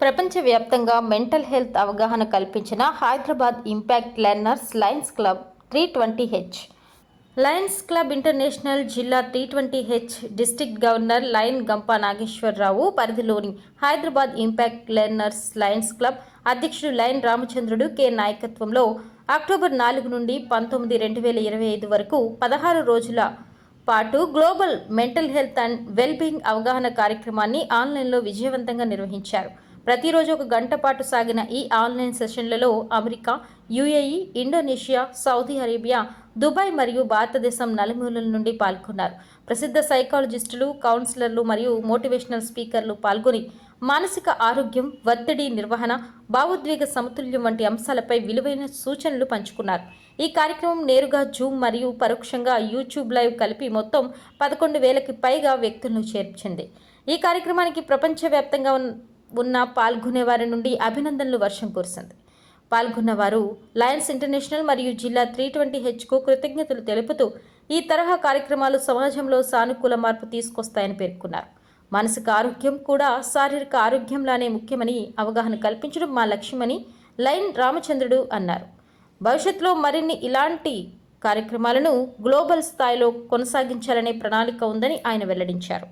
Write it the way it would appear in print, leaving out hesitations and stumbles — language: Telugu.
ప్రపంచవ్యాప్తంగా మెంటల్ హెల్త్ అవగాహన కల్పించిన Hyderabad impact learners Lions club 320H. Lions club international జిల్లా 320H డిస్ట్రిక్ట్ గవర్నర్ లయన్ గంప నాగేశ్వరరావు పరిధిలోని Hyderabad impact learners Lions club అధ్యక్షుడు లయన్ రామచంద్రుడు కె నాయకత్వంలో అక్టోబర్ 4 నుండి 19, 2025 వరకు 16 రోజుల పాటు global mental health and wellbeing అవగాహన కార్యక్రమాన్ని ఆన్లైన్లో విజయవంతంగా నిర్వహించారు. ప్రతిరోజు 1 గంట పాటు సాగిన ఈ ఆన్లైన్ సెషన్లలో America, UAE, Indonesia, Saudi Arabia, Dubai మరియు భారతదేశం నలుమూలల నుండి పాల్గొన్నారు. ప్రసిద్ధ సైకాలజిస్టులు, కౌన్సిలర్లు మరియు మోటివేషనల్ స్పీకర్లు పాల్గొని మానసిక ఆరోగ్యం, ఒత్తిడి నిర్వహణ, భావోద్వేగ సమతుల్యం వంటి అంశాలపై విలువైన సూచనలు పంచుకున్నారు. ఈ కార్యక్రమం నేరుగా జూమ్ మరియు పరోక్షంగా యూట్యూబ్ లైవ్ కలిపి మొత్తం 11,000కి పైగా వ్యక్తులను చేర్చింది. ఈ కార్యక్రమానికి ప్రపంచవ్యాప్తంగా ఉన్న పాల్గొనేవారి నుండి అభినందనలు వర్షం కురిసింది. పాల్గొన్నవారు లయన్స్ ఇంటర్నేషనల్ మరియు జిల్లా 320Hకు కృతజ్ఞతలు తెలుపుతూ ఈ తరహా కార్యక్రమాలు సమాజంలో సానుకూల మార్పు తీసుకొస్తాయని పేర్కొన్నారు. మానసిక ఆరోగ్యం కూడా శారీరక ఆరోగ్యంలానే ముఖ్యమని అవగాహన కల్పించడం మా లక్ష్యమని లయన్ రామచంద్రుడు అన్నారు. భవిష్యత్తులో మరిన్ని ఇలాంటి కార్యక్రమాలను గ్లోబల్ స్థాయిలో కొనసాగించాలనే ప్రణాళిక ఉందని ఆయన వెల్లడించారు.